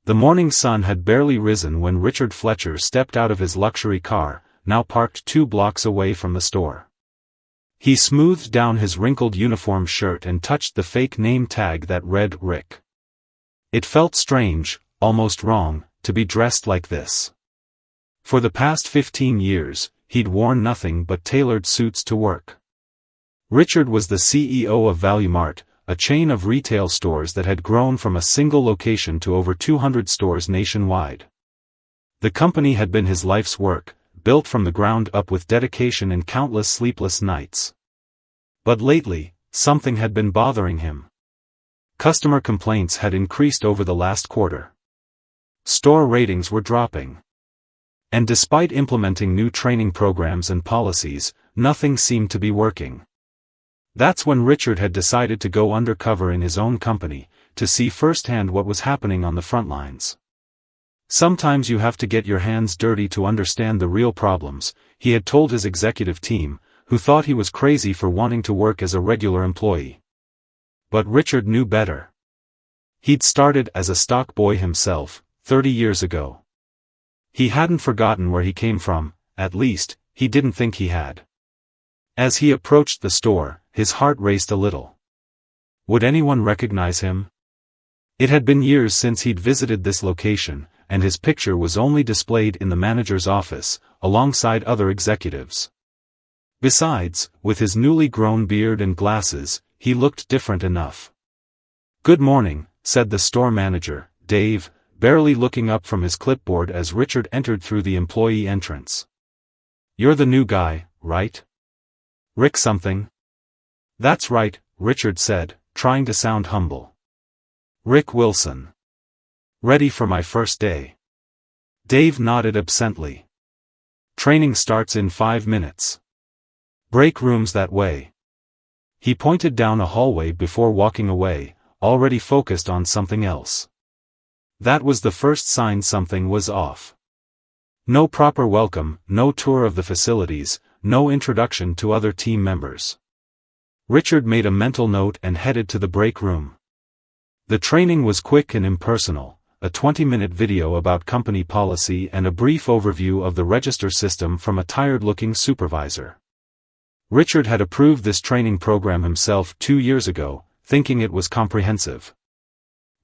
The morning sun had barely risen when Richard Fletcher stepped out of his luxury car, now parked 2 blocks away from the store. He smoothed down his wrinkled uniform shirt and touched the fake name tag that read Rick. It felt strange, almost wrong, to be dressed like this. For the past 15 years, he'd worn nothing but tailored suits to work. Richard was the CEO of Value Mart, a chain of retail stores that had grown from a single location to over 200 stores nationwide. The company had been his life's work, built from the ground up with dedication and countless sleepless nights. But lately, something had been bothering him. Customer complaints had increased over the last quarter. Store ratings were dropping. And despite implementing new training programs and policies, nothing seemed to be working. That's when Richard had decided to go undercover in his own company, to see firsthand what was happening on the front lines. Sometimes you have to get your hands dirty to understand the real problems, he had told his executive team, who thought he was crazy for wanting to work as a regular employee. But Richard knew better. He'd started as a stock boy himself, 30 years ago. He hadn't forgotten where he came from, at least, he didn't think he had. As he approached the store, his heart raced a little. Would anyone recognize him? It had been years since he'd visited this location, and his picture was only displayed in the manager's office, alongside other executives. Besides, with his newly grown beard and glasses, he looked different enough. "Good morning," said the store manager, Dave, barely looking up from his clipboard as Richard entered through the employee entrance. "You're the new guy, right? Rick something?" "That's right," Richard said, trying to sound humble. "Rick Wilson. Ready for my first day?" Dave nodded absently. "Training starts in 5 minutes. Break room's that way." He pointed down a hallway before walking away, already focused on something else. That was the first sign something was off. No proper welcome, no tour of the facilities, no introduction to other team members. Richard made a mental note and headed to the break room. The training was quick and impersonal, a 20-minute video about company policy and a brief overview of the register system from a tired-looking supervisor. Richard had approved this training program himself 2 years ago, thinking it was comprehensive.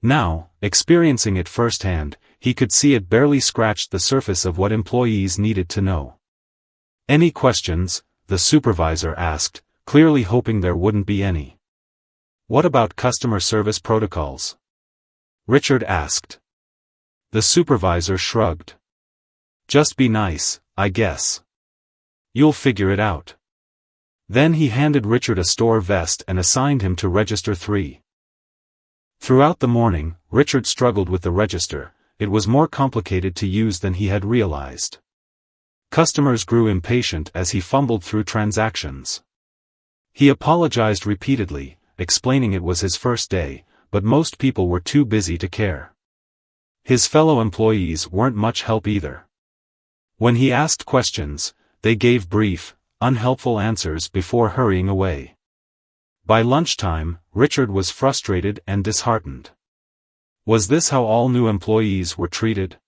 Now, experiencing it firsthand, he could see it barely scratched the surface of what employees needed to know. "Any questions?" the supervisor asked, clearly hoping there wouldn't be any. "What about customer service protocols?" Richard asked. The supervisor shrugged. "Just be nice, I guess. You'll figure it out." Then he handed Richard a store vest and assigned him to Register 3. Throughout the morning, Richard struggled with the register. It was more complicated to use than he had realized. Customers grew impatient as he fumbled through transactions. He apologized repeatedly, explaining it was his first day, but most people were too busy to care. His fellow employees weren't much help either. When he asked questions, they gave brief, unhelpful answers before hurrying away. By lunchtime, Richard was frustrated and disheartened. Was this how all new employees were treated?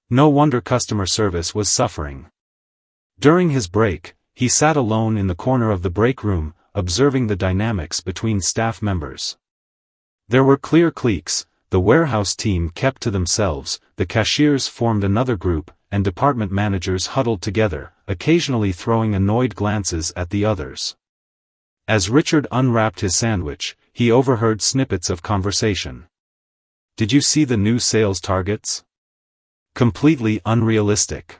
No wonder customer service was suffering. During his break, he sat alone in the corner of the break room, observing the dynamics between staff members. There were clear cliques, the warehouse team kept to themselves, the cashiers formed another group, and department managers huddled together, occasionally throwing annoyed glances at the others. As Richard unwrapped his sandwich, he overheard snippets of conversation. "Did you see the new sales targets? Completely unrealistic.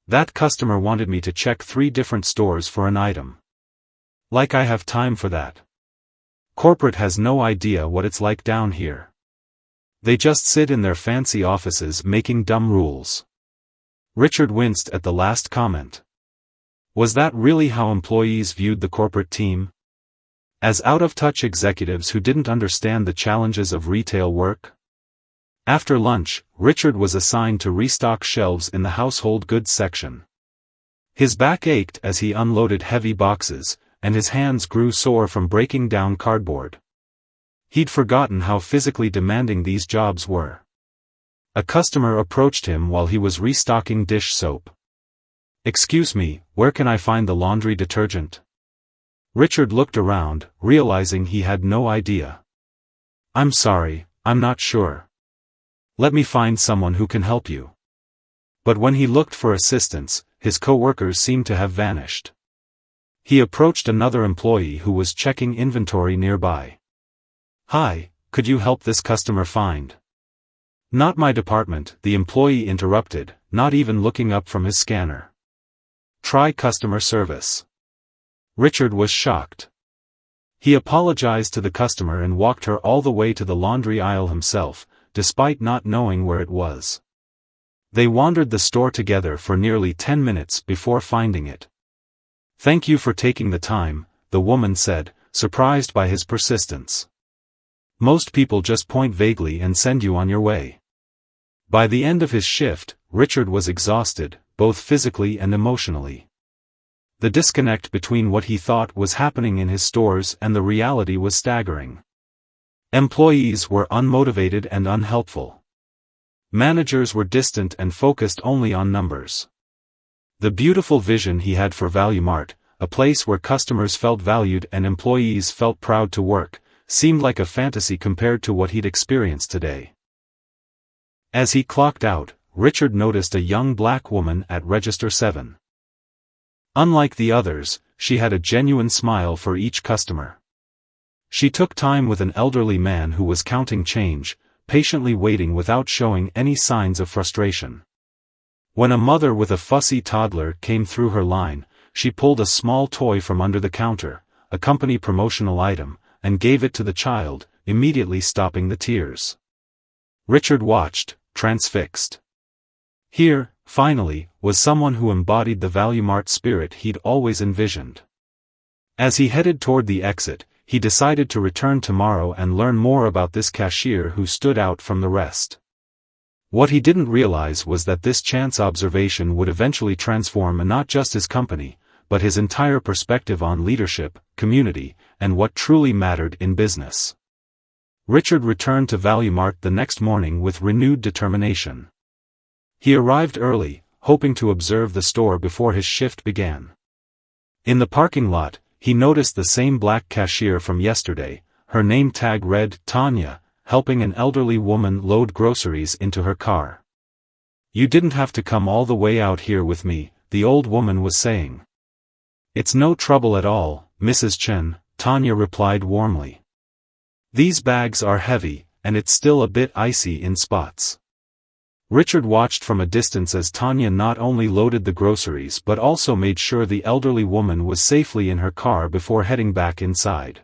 That customer wanted me to check 3 different stores for an item. Like I have time for that. Corporate has no idea what it's like down here. They just sit in their fancy offices making dumb rules." Richard winced at the last comment. Was that really how employees viewed the corporate team? As out-of-touch executives who didn't understand the challenges of retail work? After lunch, Richard was assigned to restock shelves in the household goods section. His back ached as he unloaded heavy boxes, and his hands grew sore from breaking down cardboard. He'd forgotten how physically demanding these jobs were. A customer approached him while he was restocking dish soap. "Excuse me, where can I find the laundry detergent?" Richard looked around, realizing he had no idea. "I'm sorry, I'm not sure. Let me find someone who can help you." But when he looked for assistance, his co-workers seemed to have vanished. He approached another employee who was checking inventory nearby. "Hi, could you help this customer find?" "Not my department," the employee interrupted, not even looking up from his scanner. "Try customer service." Richard was shocked. He apologized to the customer and walked her all the way to the laundry aisle himself, despite not knowing where it was. They wandered the store together for nearly 10 minutes before finding it. "Thank you for taking the time," the woman said, surprised by his persistence. "Most people just point vaguely and send you on your way." By the end of his shift, Richard was exhausted, both physically and emotionally. The disconnect between what he thought was happening in his stores and the reality was staggering. Employees were unmotivated and unhelpful. Managers were distant and focused only on numbers. The beautiful vision he had for Value Mart, a place where customers felt valued and employees felt proud to work, seemed like a fantasy compared to what he'd experienced today. As he clocked out, Richard noticed a young black woman at Register 7. Unlike the others, she had a genuine smile for each customer. She took time with an elderly man who was counting change, patiently waiting without showing any signs of frustration. When a mother with a fussy toddler came through her line, she pulled a small toy from under the counter, a company promotional item, and gave it to the child, immediately stopping the tears. Richard watched, transfixed. Here, finally, was someone who embodied the Value Mart spirit he'd always envisioned. As he headed toward the exit, he decided to return tomorrow and learn more about this cashier who stood out from the rest. What he didn't realize was that this chance observation would eventually transform not just his company, but his entire perspective on leadership, community, and what truly mattered in business. Richard returned to Value Mart the next morning with renewed determination. He arrived early, hoping to observe the store before his shift began. In the parking lot, he noticed the same black cashier from yesterday, her name tag read Tanya, helping an elderly woman load groceries into her car. "You didn't have to come all the way out here with me," the old woman was saying. "It's no trouble at all, Mrs. Chen," Tanya replied warmly. "These bags are heavy, and it's still a bit icy in spots." Richard watched from a distance as Tanya not only loaded the groceries but also made sure the elderly woman was safely in her car before heading back inside.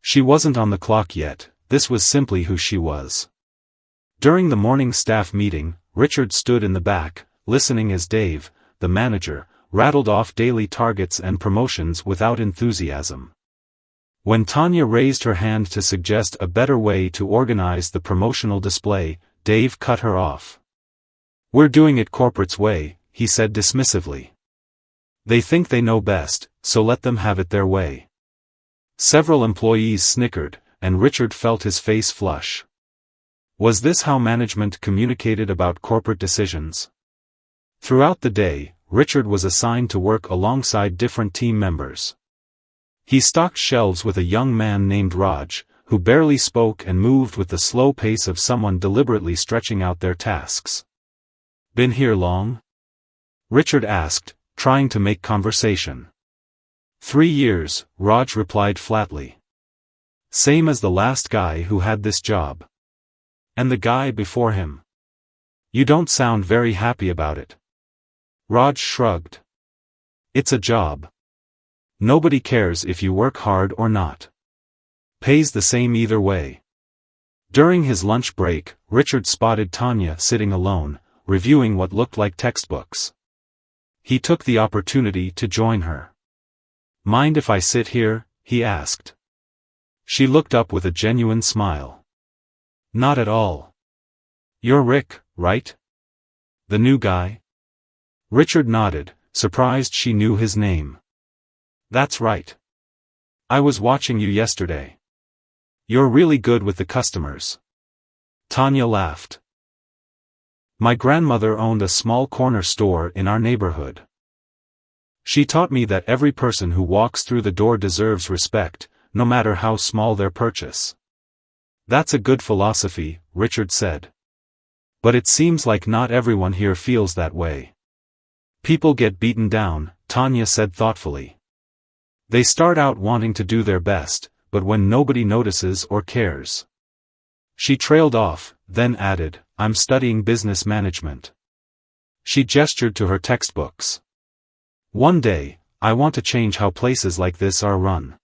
She wasn't on the clock yet, this was simply who she was. During the morning staff meeting, Richard stood in the back, listening as Dave, the manager, rattled off daily targets and promotions without enthusiasm. When Tanya raised her hand to suggest a better way to organize the promotional display, Dave cut her off. "We're doing it corporate's way," he said dismissively. "They think they know best, so let them have it their way." Several employees snickered, and Richard felt his face flush. Was this how management communicated about corporate decisions? Throughout the day, Richard was assigned to work alongside different team members. He stocked shelves with a young man named Raj, who barely spoke and moved with the slow pace of someone deliberately stretching out their tasks. "Been here long?" Richard asked, trying to make conversation. 3 years, Raj replied flatly. "Same as the last guy who had this job. And the guy before him. You don't sound very happy about it." Raj shrugged. "It's a job. Nobody cares if you work hard or not. Pays the same either way." During his lunch break, Richard spotted Tanya sitting alone, reviewing what looked like textbooks. He took the opportunity to join her. "Mind if I sit here?" he asked. She looked up with a genuine smile. "Not at all. You're Rick, right? The new guy?" Richard nodded, surprised she knew his name. "That's right. I was watching you yesterday. You're really good with the customers." Tanya laughed. My grandmother owned a small corner store in our neighborhood. She taught me that every person who walks through the door deserves respect, no matter how small their purchase. That's a good philosophy, Richard said. But it seems like not everyone here feels that way. People get beaten down, Tanya said thoughtfully. They start out wanting to do their best, but when nobody notices or cares. She trailed off, then added, I'm studying business management. She gestured to her textbooks. One day, I want to change how places like this are run.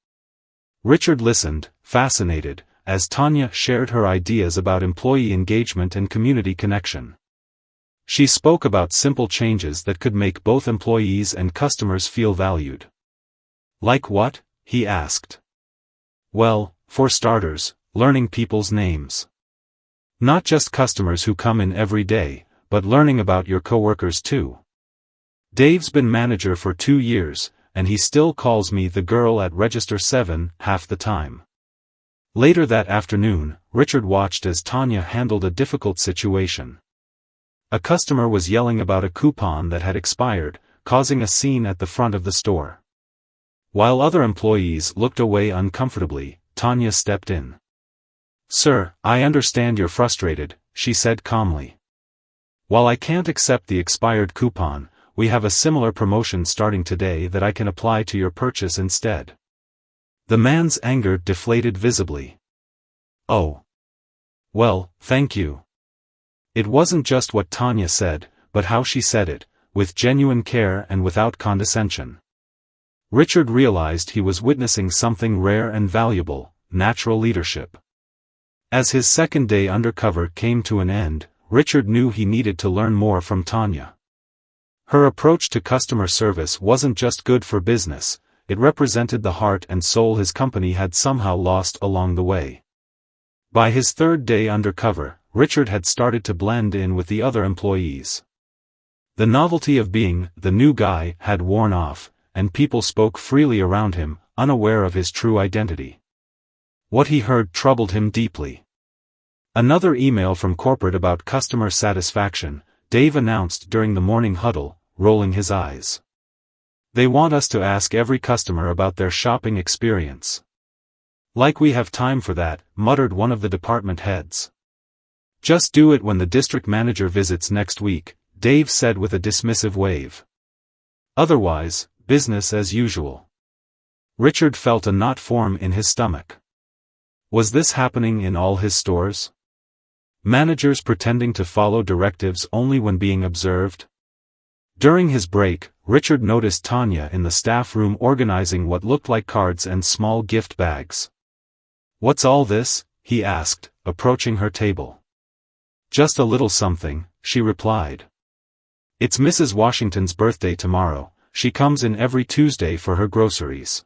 Richard listened, fascinated, as Tanya shared her ideas about employee engagement and community connection. She spoke about simple changes that could make both employees and customers feel valued. Like what? He asked. Well, for starters, learning people's names. Not just customers who come in every day, but learning about your coworkers too. Dave's been manager for 2 years, and he still calls me the girl at Register 7 half the time. Later that afternoon, Richard watched as Tanya handled a difficult situation. A customer was yelling about a coupon that had expired, causing a scene at the front of the store. While other employees looked away uncomfortably, Tanya stepped in. Sir, I understand you're frustrated, she said calmly. While I can't accept the expired coupon, we have a similar promotion starting today that I can apply to your purchase instead. The man's anger deflated visibly. Oh. Well, thank you. It wasn't just what Tanya said, but how she said it, with genuine care and without condescension. Richard realized he was witnessing something rare and valuable, natural leadership. As his second day undercover came to an end, Richard knew he needed to learn more from Tanya. Her approach to customer service wasn't just good for business, it represented the heart and soul his company had somehow lost along the way. By his third day undercover, Richard had started to blend in with the other employees. The novelty of being the new guy had worn off, and people spoke freely around him, unaware of his true identity. What he heard troubled him deeply. Another email from corporate about customer satisfaction, Dave announced during the morning huddle, rolling his eyes. They want us to ask every customer about their shopping experience. Like we have time for that, muttered one of the department heads. Just do it when the district manager visits next week, Dave said with a dismissive wave. Otherwise, business as usual. Richard felt a knot form in his stomach. Was this happening in all his stores? Managers pretending to follow directives only when being observed? During his break, Richard noticed Tanya in the staff room organizing what looked like cards and small gift bags. What's all this? He asked, approaching her table. Just a little something, she replied. It's Mrs. Washington's birthday tomorrow, she comes in every Tuesday for her groceries.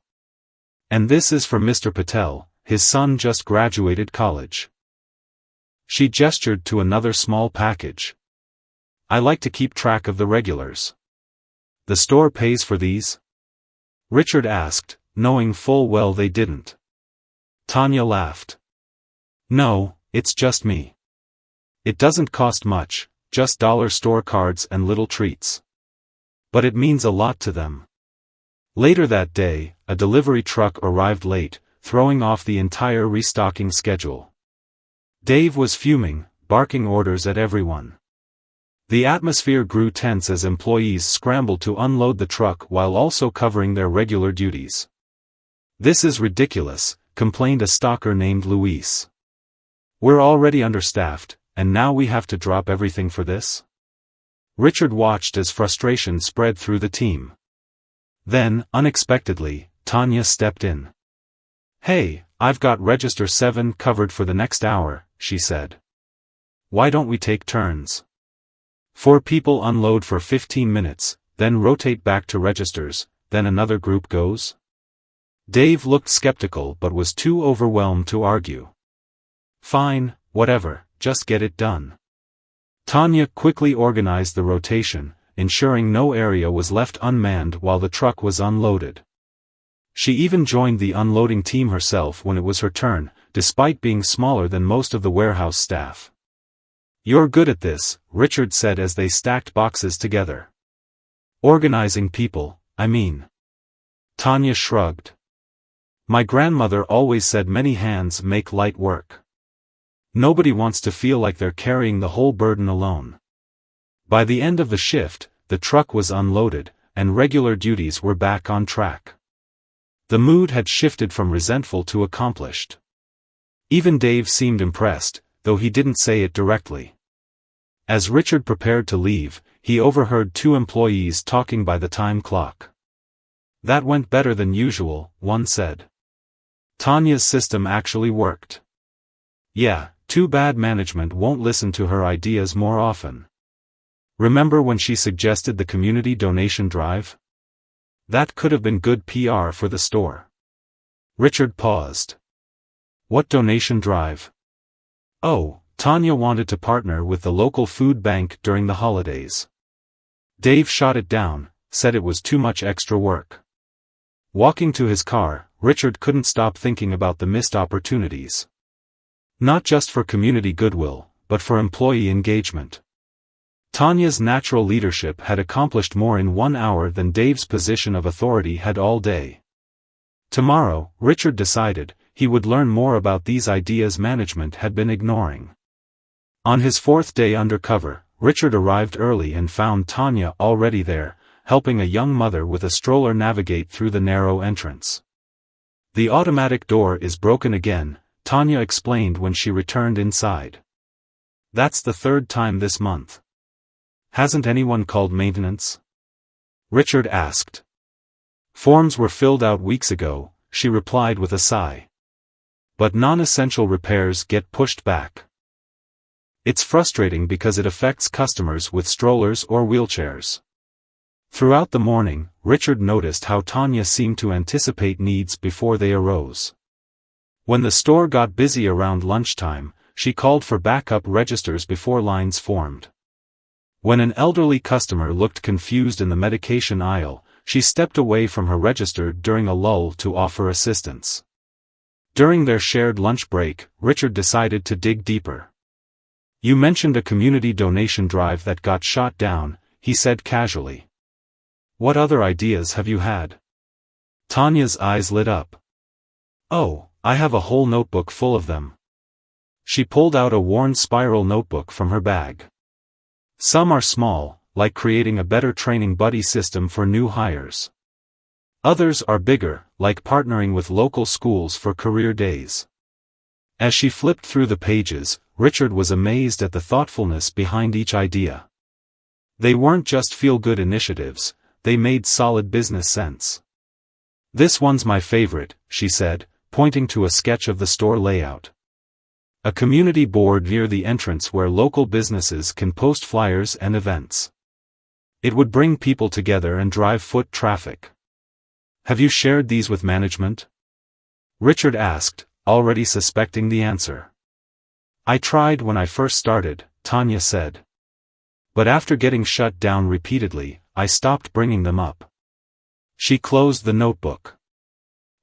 And this is for Mr. Patel, his son just graduated college. She gestured to another small package. I like to keep track of the regulars. The store pays for these? Richard asked, knowing full well they didn't. Tanya laughed. No, it's just me. It doesn't cost much, just dollar store cards and little treats. But it means a lot to them. Later that day, a delivery truck arrived late, throwing off the entire restocking schedule. Dave was fuming, barking orders at everyone. The atmosphere grew tense as employees scrambled to unload the truck while also covering their regular duties. This is ridiculous, complained a stocker named Luis. We're already understaffed, and now we have to drop everything for this? Richard watched as frustration spread through the team. Then, unexpectedly, Tanya stepped in. Hey, I've got Register 7 covered for the next hour, she said. Why don't we take turns? 4 people unload for 15 minutes, then rotate back to registers, then another group goes? Dave looked skeptical but was too overwhelmed to argue. Fine, whatever, just get it done. Tanya quickly organized the rotation, ensuring no area was left unmanned while the truck was unloaded. She even joined the unloading team herself when it was her turn, despite being smaller than most of the warehouse staff. You're good at this, Richard said as they stacked boxes together. Organizing people, I mean. Tanya shrugged. My grandmother always said many hands make light work. Nobody wants to feel like they're carrying the whole burden alone. By the end of the shift, the truck was unloaded, and regular duties were back on track. The mood had shifted from resentful to accomplished. Even Dave seemed impressed, though he didn't say it directly. As Richard prepared to leave, he overheard two employees talking by the time clock. That went better than usual, one said. Tanya's system actually worked. Yeah, too bad management won't listen to her ideas more often. Remember when she suggested the community donation drive? That could have been good PR for the store. Richard paused. What donation drive? Oh, Tanya wanted to partner with the local food bank during the holidays. Dave shot it down, said it was too much extra work. Walking to his car, Richard couldn't stop thinking about the missed opportunities. Not just for community goodwill, but for employee engagement. Tanya's natural leadership had accomplished more in 1 hour than Dave's position of authority had all day. Tomorrow, Richard decided, he would learn more about these ideas management had been ignoring. On his 4th day undercover, Richard arrived early and found Tanya already there, helping a young mother with a stroller navigate through the narrow entrance. The automatic door is broken again, Tanya explained when she returned inside. That's the 3rd time this month. Hasn't anyone called maintenance? Richard asked. Forms were filled out weeks ago, she replied with a sigh. But non-essential repairs get pushed back. It's frustrating because it affects customers with strollers or wheelchairs. Throughout the morning, Richard noticed how Tanya seemed to anticipate needs before they arose. When the store got busy around lunchtime, she called for backup registers before lines formed. When an elderly customer looked confused in the medication aisle, she stepped away from her register during a lull to offer assistance. During their shared lunch break, Richard decided to dig deeper. You mentioned a community donation drive that got shot down, he said casually. What other ideas have you had? Tanya's eyes lit up. Oh, I have a whole notebook full of them. She pulled out a worn spiral notebook from her bag. Some are small, like creating a better training buddy system for new hires. Others are bigger, like partnering with local schools for career days. As she flipped through the pages, Richard was amazed at the thoughtfulness behind each idea. They weren't just feel-good initiatives, they made solid business sense. This one's my favorite, she said, pointing to a sketch of the store layout. A community board near the entrance where local businesses can post flyers and events. It would bring people together and drive foot traffic. Have you shared these with management? Richard asked, already suspecting the answer. I tried when I first started, Tanya said. But after getting shut down repeatedly, I stopped bringing them up. She closed the notebook.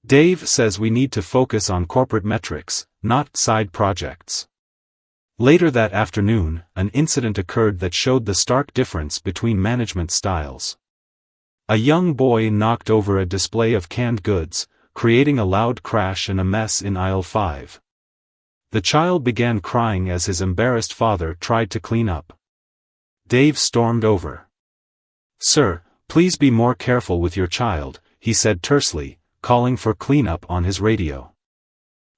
Dave says we need to focus on corporate metrics, not side projects. Later that afternoon, an incident occurred that showed the stark difference between management styles. A young boy knocked over a display of canned goods, creating a loud crash and a mess in aisle 5. The child began crying as his embarrassed father tried to clean up. Dave stormed over. Sir, please be more careful with your child, he said tersely, calling for cleanup on his radio.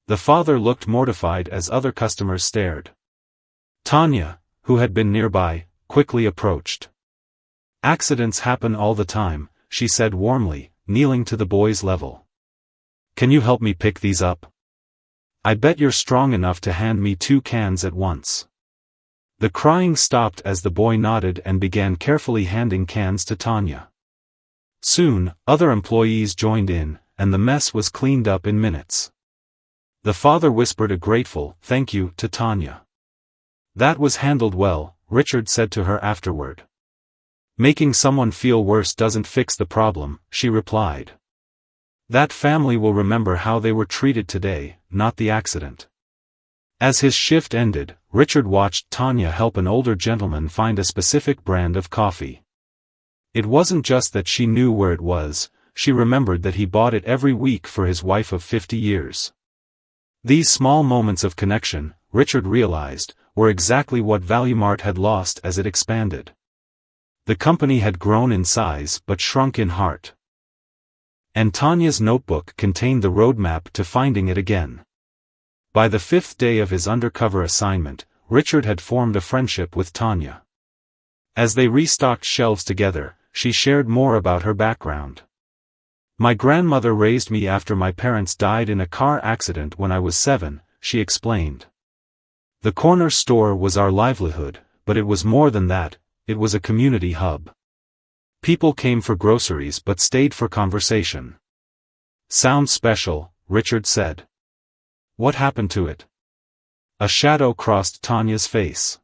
The father looked mortified as other customers stared. Tanya, who had been nearby, quickly approached. Accidents happen all the time, she said warmly, kneeling to the boy's level. Can you help me pick these up? I bet you're strong enough to hand me 2 cans at once. The crying stopped as the boy nodded and began carefully handing cans to Tanya. Soon, other employees joined in, and the mess was cleaned up in minutes. The father whispered a grateful thank you to Tanya. That was handled well, Richard said to her afterward. Making someone feel worse doesn't fix the problem, she replied. That family will remember how they were treated today, not the accident. As his shift ended, Richard watched Tanya help an older gentleman find a specific brand of coffee. It wasn't just that she knew where it was, she remembered that he bought it every week for his wife of 50 years. These small moments of connection, Richard realized, were exactly what ValueMart had lost as it expanded. The company had grown in size but shrunk in heart. And Tanya's notebook contained the roadmap to finding it again. By the 5th day of his undercover assignment, Richard had formed a friendship with Tanya. As they restocked shelves together, she shared more about her background. "My grandmother raised me after my parents died in a car accident when I was 7, she explained. The corner store was our livelihood, but it was more than that, it was a community hub. People came for groceries but stayed for conversation." "Sounds special," Richard said. "What happened to it?" A shadow crossed Tanya's face.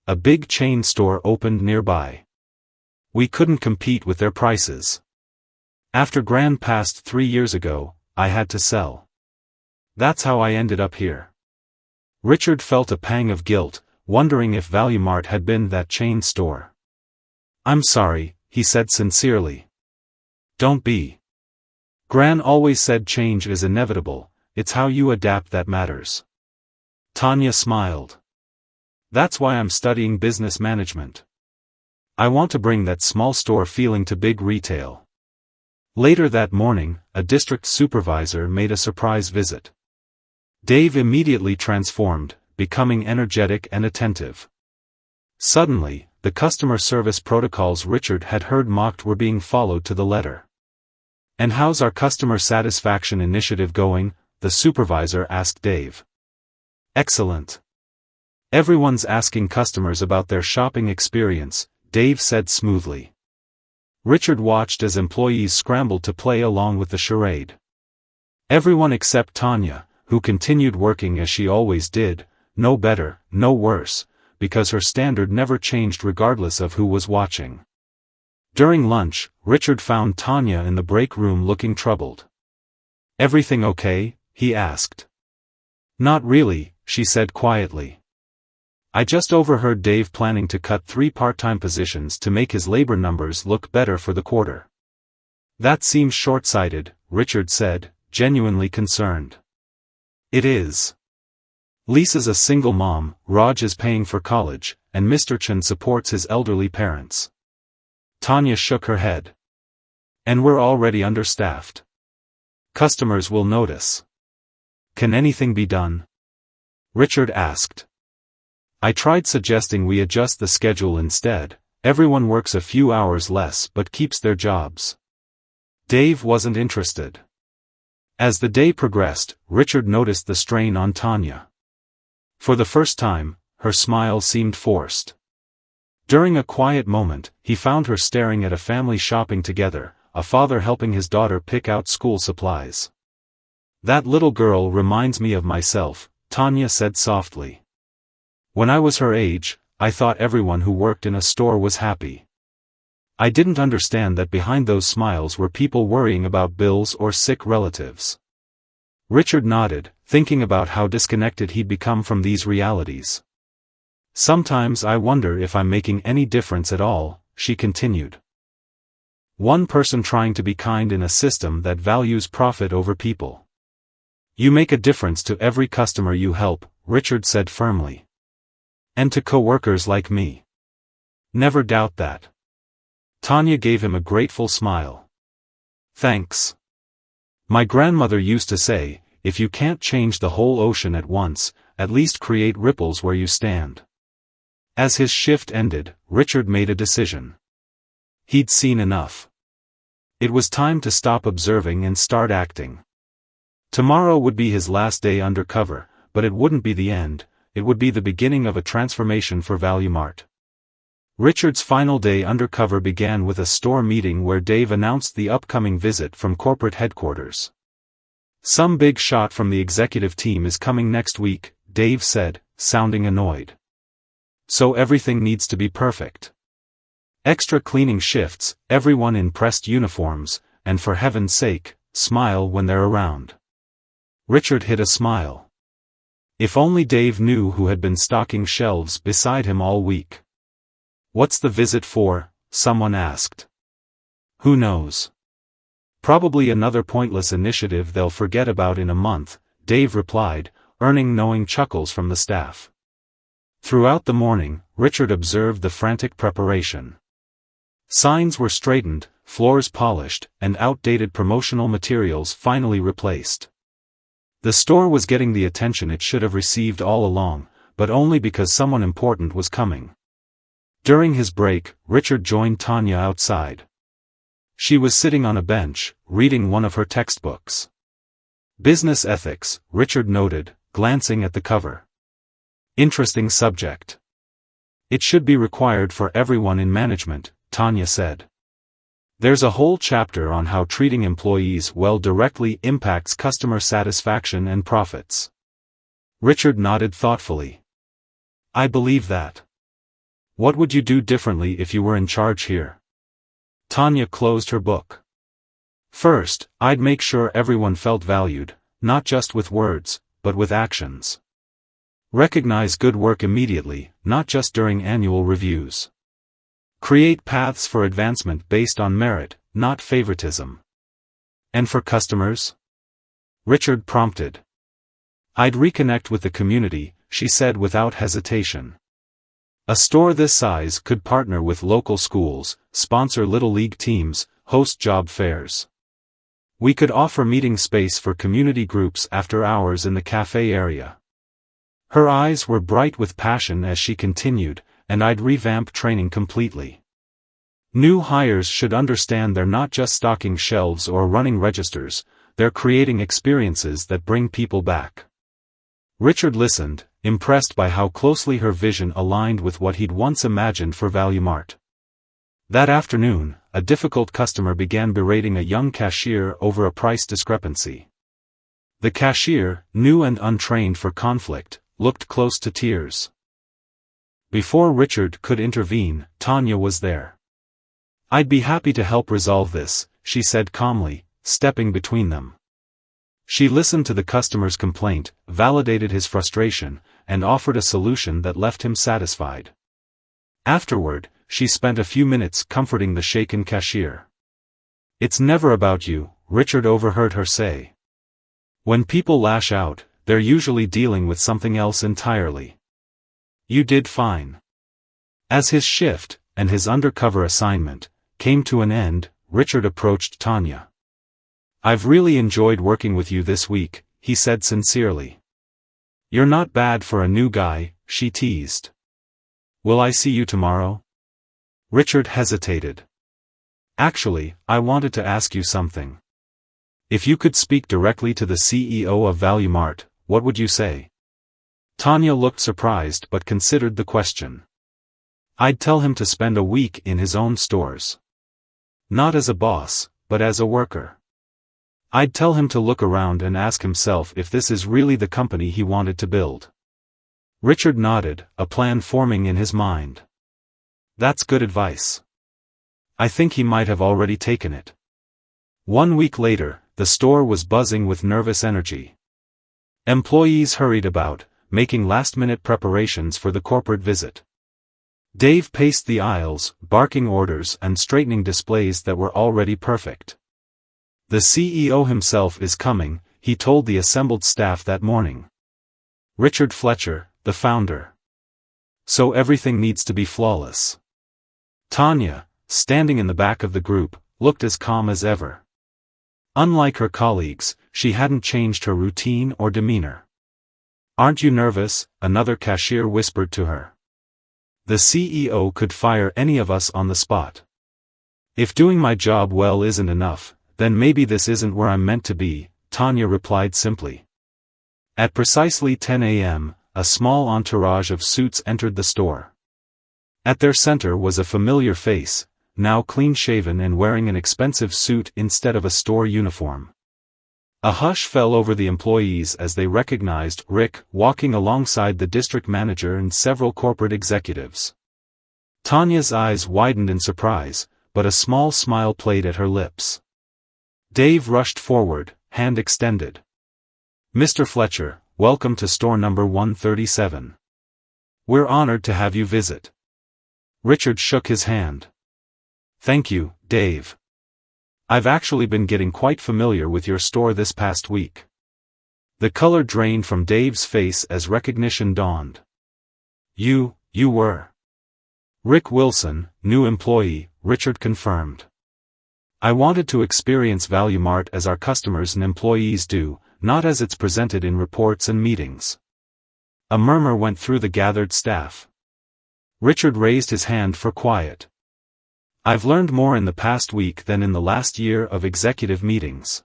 "A big chain store opened nearby. We couldn't compete with their prices. After Gran passed 3 years ago, I had to sell. That's how I ended up here." Richard felt a pang of guilt, wondering if ValueMart had been that chain store. "I'm sorry," he said sincerely. "Don't be. Gran always said change is inevitable, it's how you adapt that matters." Tanya smiled. "That's why I'm studying business management. I want to bring that small store feeling to big retail." Later that morning, a district supervisor made a surprise visit. Dave immediately transformed, becoming energetic and attentive. Suddenly, the customer service protocols Richard had heard mocked were being followed to the letter. "And how's our customer satisfaction initiative going?" the supervisor asked Dave. "Excellent. Everyone's asking customers about their shopping experience," Dave said smoothly. Richard watched as employees scrambled to play along with the charade. Everyone except Tanya, who continued working as she always did, no better, no worse, because her standard never changed regardless of who was watching. During lunch, Richard found Tanya in the break room looking troubled. "Everything okay?" he asked. "Not really," she said quietly. "I just overheard Dave planning to cut 3 part-time positions to make his labor numbers look better for the quarter." "That seems short-sighted," Richard said, genuinely concerned. "It is. Lisa's a single mom, Raj is paying for college, and Mr. Chen supports his elderly parents." Tanya shook her head. "And we're already understaffed. Customers will notice. Can anything be done?" Richard asked. "I tried suggesting we adjust the schedule instead. Everyone works a few hours less but keeps their jobs." Dave wasn't interested. As the day progressed, Richard noticed the strain on Tanya. For the first time, her smile seemed forced. During a quiet moment, he found her staring at a family shopping together, a father helping his daughter pick out school supplies. "That little girl reminds me of myself," Tanya said softly. "When I was her age, I thought everyone who worked in a store was happy. I didn't understand that behind those smiles were people worrying about bills or sick relatives." Richard nodded, thinking about how disconnected he'd become from these realities. "Sometimes I wonder if I'm making any difference at all," she continued. "One person trying to be kind in a system that values profit over people." "You make a difference to every customer you help," Richard said firmly. "And to co-workers like me. Never doubt that." Tanya gave him a grateful smile. "Thanks. My grandmother used to say, if you can't change the whole ocean at once, at least create ripples where you stand." As his shift ended, Richard made a decision. He'd seen enough. It was time to stop observing and start acting. Tomorrow would be his last day undercover, but it wouldn't be the end. It would be the beginning of a transformation for ValueMart. Richard's final day undercover began with a store meeting where Dave announced the upcoming visit from corporate headquarters. "Some big shot from the executive team is coming next week," Dave said, sounding annoyed. "So everything needs to be perfect. Extra cleaning shifts, everyone in pressed uniforms, and for heaven's sake, smile when they're around." Richard hid a smile. If only Dave knew who had been stocking shelves beside him all week. "What's the visit for?" someone asked. "Who knows? Probably another pointless initiative they'll forget about in a month," Dave replied, earning knowing chuckles from the staff. Throughout the morning, Richard observed the frantic preparation. Signs were straightened, floors polished, and outdated promotional materials finally replaced. The store was getting the attention it should have received all along, but only because someone important was coming. During his break, Richard joined Tanya outside. She was sitting on a bench, reading one of her textbooks. Business ethics, Richard noted, glancing at the cover. Interesting subject. It should be required for everyone in management, Tanya said. There's a whole chapter on how treating employees well directly impacts customer satisfaction and profits. Richard nodded thoughtfully. I believe that. What would you do differently if you were in charge here? Tanya closed her book. First, I'd make sure everyone felt valued, not just with words, but with actions. Recognize good work immediately, not just during annual reviews. Create paths for advancement based on merit, not favoritism. And for customers? Richard prompted. I'd reconnect with the community, she said without hesitation. A store this size could partner with local schools, sponsor Little League teams, host job fairs. We could offer meeting space for community groups after hours in the cafe area. Her eyes were bright with passion as she continued, and I'd revamp training completely. New hires should understand they're not just stocking shelves or running registers, they're creating experiences that bring people back. Richard listened, impressed by how closely her vision aligned with what he'd once imagined for ValueMart. That afternoon, a difficult customer began berating a young cashier over a price discrepancy. The cashier, new and untrained for conflict, looked close to tears. Before Richard could intervene, Tanya was there. I'd be happy to help resolve this, she said calmly, stepping between them. She listened to the customer's complaint, validated his frustration, and offered a solution that left him satisfied. Afterward, she spent a few minutes comforting the shaken cashier. It's never about you, Richard overheard her say. When people lash out, they're usually dealing with something else entirely. You did fine. As his shift, and his undercover assignment, came to an end, Richard approached Tanya. I've really enjoyed working with you this week, he said sincerely. You're not bad for a new guy, she teased. Will I see you tomorrow? Richard hesitated. Actually, I wanted to ask you something. If you could speak directly to the CEO of ValueMart, what would you say? Tanya looked surprised but considered the question. I'd tell him to spend a week in his own stores. Not as a boss, but as a worker. I'd tell him to look around and ask himself if this is really the company he wanted to build. Richard nodded, a plan forming in his mind. That's good advice. I think he might have already taken it. 1 week later, the store was buzzing with nervous energy. Employees hurried about, making last-minute preparations for the corporate visit. Dave paced the aisles, barking orders and straightening displays that were already perfect. The CEO himself is coming, he told the assembled staff that morning. Richard Fletcher, the founder. So everything needs to be flawless. Tanya, standing in the back of the group, looked as calm as ever. Unlike her colleagues, she hadn't changed her routine or demeanor. Aren't you nervous? Another cashier whispered to her. The CEO could fire any of us on the spot. If doing my job well isn't enough, then maybe this isn't where I'm meant to be, Tanya replied simply. At precisely 10 a.m., a small entourage of suits entered the store. At their center was a familiar face, now clean-shaven and wearing an expensive suit instead of a store uniform. A hush fell over the employees as they recognized Rick walking alongside the district manager and several corporate executives. Tanya's eyes widened in surprise, but a small smile played at her lips. Dave rushed forward, hand extended. Mr. Fletcher, welcome to store number 137. We're honored to have you visit. Richard shook his hand. Thank you, Dave. I've actually been getting quite familiar with your store this past week. The color drained from Dave's face as recognition dawned. You were. Rick Wilson, new employee, Richard confirmed. I wanted to experience Value Mart as our customers and employees do, not as it's presented in reports and meetings. A murmur went through the gathered staff. Richard raised his hand for quiet. I've learned more in the past week than in the last year of executive meetings.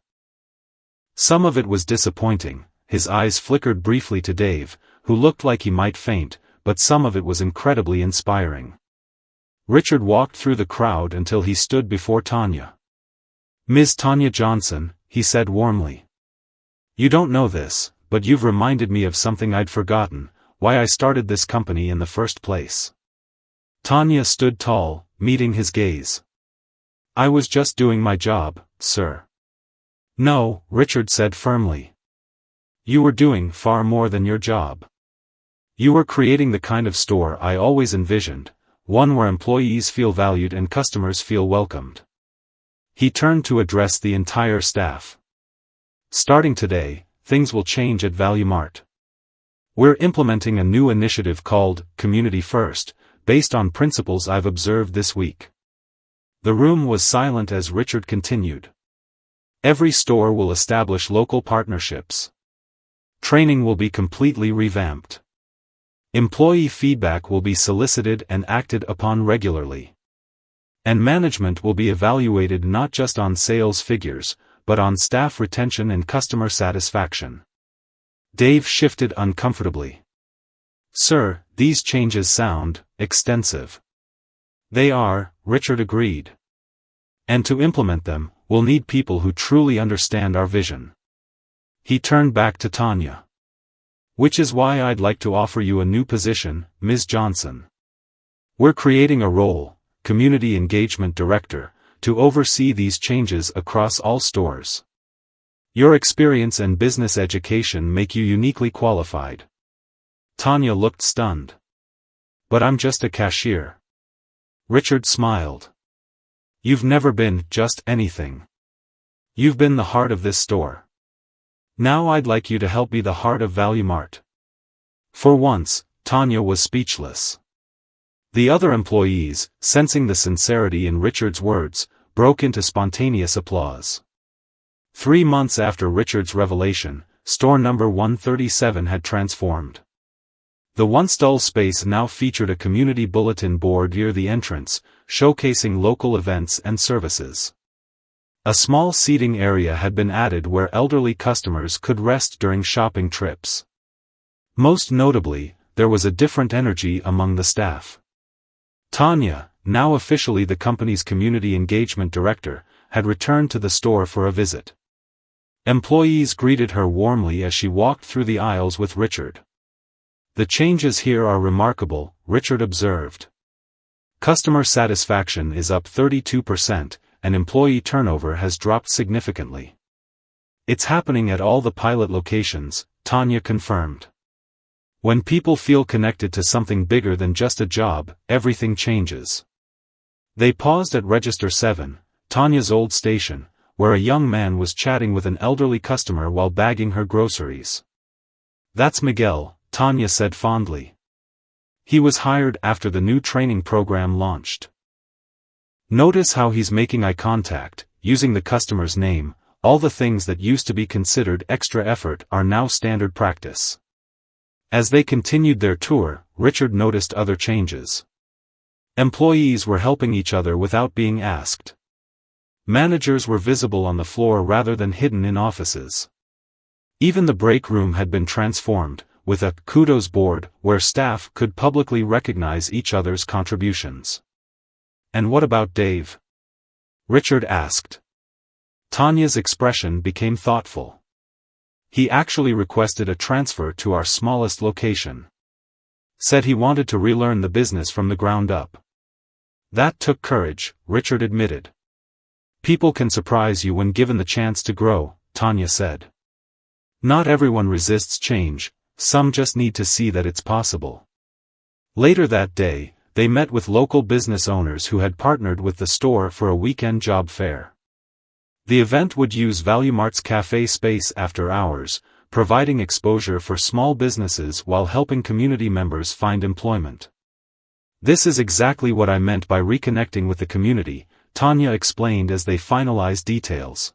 Some of it was disappointing. His eyes flickered briefly to Dave, who looked like he might faint, but some of it was incredibly inspiring. Richard walked through the crowd until he stood before Tanya. Ms. Tanya Johnson, he said warmly. You don't know this, but you've reminded me of something I'd forgotten, why I started this company in the first place. Tanya stood tall, meeting his gaze. I was just doing my job, sir. No, Richard said firmly. You were doing far more than your job. You were creating the kind of store I always envisioned, one where employees feel valued and customers feel welcomed. He turned to address the entire staff. Starting today, things will change at Value Mart. We're implementing a new initiative called Community First, based on principles I've observed this week. The room was silent as Richard continued. Every store will establish local partnerships. Training will be completely revamped. Employee feedback will be solicited and acted upon regularly. And management will be evaluated not just on sales figures, but on staff retention and customer satisfaction. Dave shifted uncomfortably. Sir, these changes sound extensive. They are, Richard agreed. And to implement them, we'll need people who truly understand our vision. He turned back to Tanya. Which is why I'd like to offer you a new position, Ms. Johnson. We're creating a role, Community Engagement Director, to oversee these changes across all stores. Your experience and business education make you uniquely qualified. Tanya looked stunned. But I'm just a cashier. Richard smiled. You've never been just anything. You've been the heart of this store. Now I'd like you to help be the heart of Value Mart. For once, Tanya was speechless. The other employees, sensing the sincerity in Richard's words, broke into spontaneous applause. 3 months after Richard's revelation, store number 137 had transformed. The once dull space now featured a community bulletin board near the entrance, showcasing local events and services. A small seating area had been added where elderly customers could rest during shopping trips. Most notably, there was a different energy among the staff. Tanya, now officially the company's community engagement director, had returned to the store for a visit. Employees greeted her warmly as she walked through the aisles with Richard. The changes here are remarkable, Richard observed. Customer satisfaction is up 32%, and employee turnover has dropped significantly. It's happening at all the pilot locations, Tanya confirmed. When people feel connected to something bigger than just a job, everything changes. They paused at Register 7, Tanya's old station, where a young man was chatting with an elderly customer while bagging her groceries. That's Miguel, Tanya said fondly. He was hired after the new training program launched. Notice how he's making eye contact, using the customer's name. All the things that used to be considered extra effort are now standard practice. As they continued their tour, Richard noticed other changes. Employees were helping each other without being asked. Managers were visible on the floor rather than hidden in offices. Even the break room had been transformed, with a kudos board where staff could publicly recognize each other's contributions. And what about Dave? Richard asked. Tanya's expression became thoughtful. He actually requested a transfer to our smallest location. Said he wanted to relearn the business from the ground up. That took courage, Richard admitted. People can surprise you when given the chance to grow, Tanya said. Not everyone resists change, some just need to see that it's possible. Later that day, they met with local business owners who had partnered with the store for a weekend job fair. The event would use ValueMart's cafe space after hours, providing exposure for small businesses while helping community members find employment. "This is exactly what I meant by reconnecting with the community," Tanya explained as they finalized details.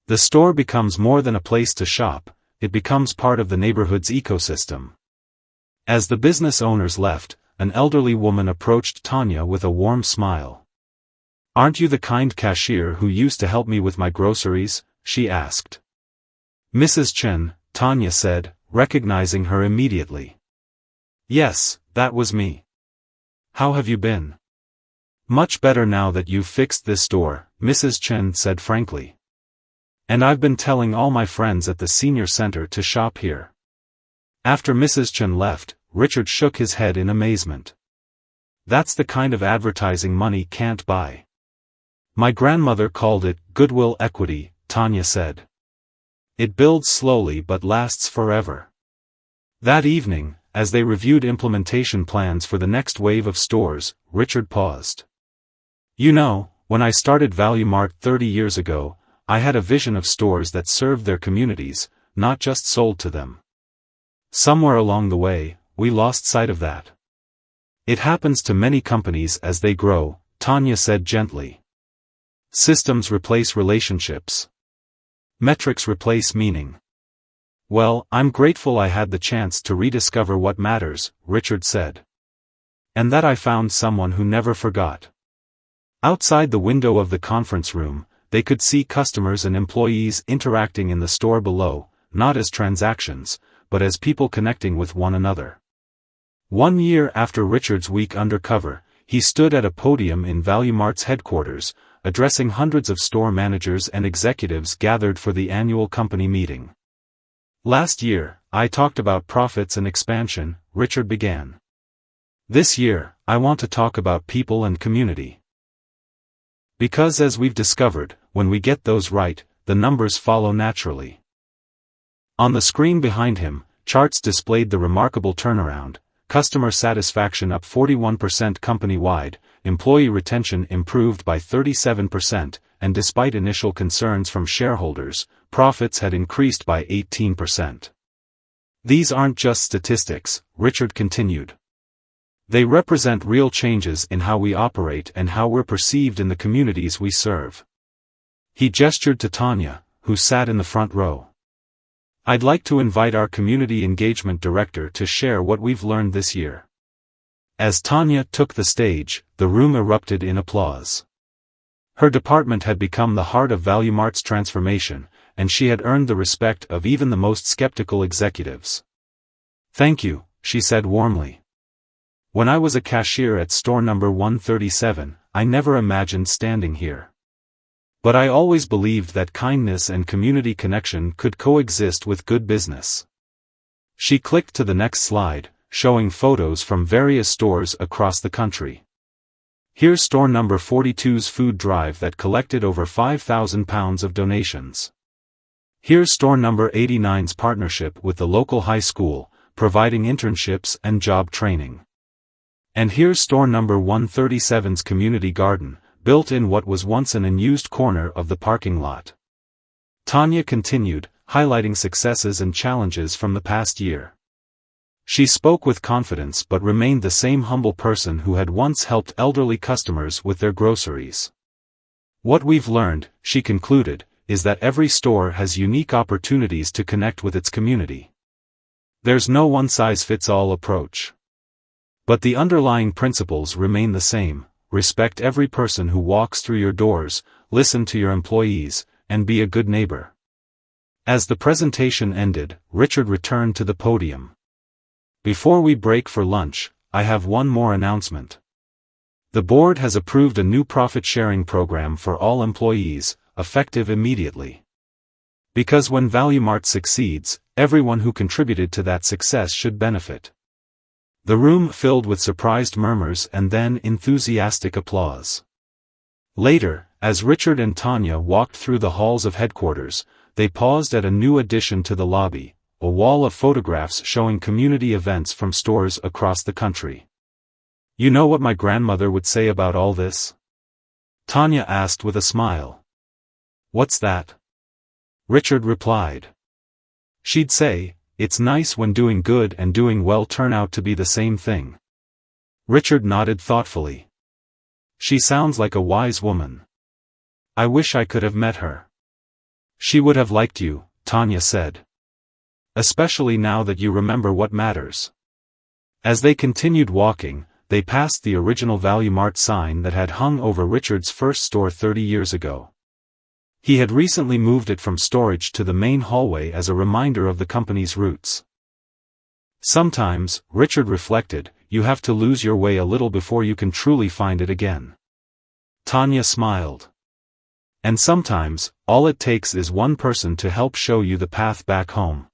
"The store becomes more than a place to shop, it becomes part of the neighborhood's ecosystem." As the business owners left, an elderly woman approached Tanya with a warm smile. "Aren't you the kind cashier who used to help me with my groceries?" she asked. "Mrs. Chen," Tanya said, recognizing her immediately. "Yes, that was me. How have you been?" "Much better now that you've fixed this store," Mrs. Chen said frankly. "And I've been telling all my friends at the senior center to shop here." After Mrs. Chen left, Richard shook his head in amazement. "That's the kind of advertising money can't buy." "My grandmother called it goodwill equity," Tanya said. "It builds slowly but lasts forever." That evening, as they reviewed implementation plans for the next wave of stores, Richard paused. "You know, when I started ValueMart 30 years ago, I had a vision of stores that served their communities, not just sold to them. Somewhere along the way, we lost sight of that. It happens to many companies as they grow," Tanya said gently. "Systems replace relationships. Metrics replace meaning." "Well, I'm grateful I had the chance to rediscover what matters," Richard said. "And that I found someone who never forgot." Outside the window of the conference room, they could see customers and employees interacting in the store below, not as transactions, but as people connecting with one another. 1 year after Richard's week undercover, he stood at a podium in ValueMart's headquarters, addressing hundreds of store managers and executives gathered for the annual company meeting. "Last year, I talked about profits and expansion," Richard began. "This year, I want to talk about people and community. Because as we've discovered, when we get those right, the numbers follow naturally." On the screen behind him, charts displayed the remarkable turnaround: customer satisfaction up 41% company-wide, employee retention improved by 37%, and despite initial concerns from shareholders, profits had increased by 18%. "These aren't just statistics," Richard continued. "They represent real changes in how we operate and how we're perceived in the communities we serve." He gestured to Tanya, who sat in the front row. "I'd like to invite our Community Engagement Director to share what we've learned this year." As Tanya took the stage, the room erupted in applause. Her department had become the heart of ValueMart's transformation, and she had earned the respect of even the most skeptical executives. "Thank you," she said warmly. "When I was a cashier at store number 137, I never imagined standing here. But I always believed that kindness and community connection could coexist with good business." She clicked to the next slide, showing photos from various stores across the country. "Here's store number 42's food drive that collected over £5,000 of donations. Here's store number 89's partnership with the local high school, providing internships and job training. And here's store number 137's community garden, built in what was once an unused corner of the parking lot." Tanya continued, highlighting successes and challenges from the past year. She spoke with confidence but remained the same humble person who had once helped elderly customers with their groceries. "What we've learned," she concluded, "is that every store has unique opportunities to connect with its community. There's no one-size-fits-all approach. But the underlying principles remain the same: respect every person who walks through your doors, listen to your employees, and be a good neighbor." As the presentation ended, Richard returned to the podium. "Before we break for lunch, I have one more announcement. The board has approved a new profit-sharing program for all employees, effective immediately. Because when ValueMart succeeds, everyone who contributed to that success should benefit." The room filled with surprised murmurs and then enthusiastic applause. Later, as Richard and Tanya walked through the halls of headquarters, they paused at a new addition to the lobby, a wall of photographs showing community events from stores across the country. "You know what my grandmother would say about all this?" Tanya asked with a smile. "What's that?" Richard replied. "She'd say, it's nice when doing good and doing well turn out to be the same thing." Richard nodded thoughtfully. "She sounds like a wise woman. I wish I could have met her." "She would have liked you," Tanya said. "Especially now that you remember what matters." As they continued walking, they passed the original Value Mart sign that had hung over Richard's first store 30 years ago. He had recently moved it from storage to the main hallway as a reminder of the company's roots. Sometimes, Richard reflected, you have to lose your way a little before you can truly find it again. Tanya smiled. And sometimes, all it takes is one person to help show you the path back home.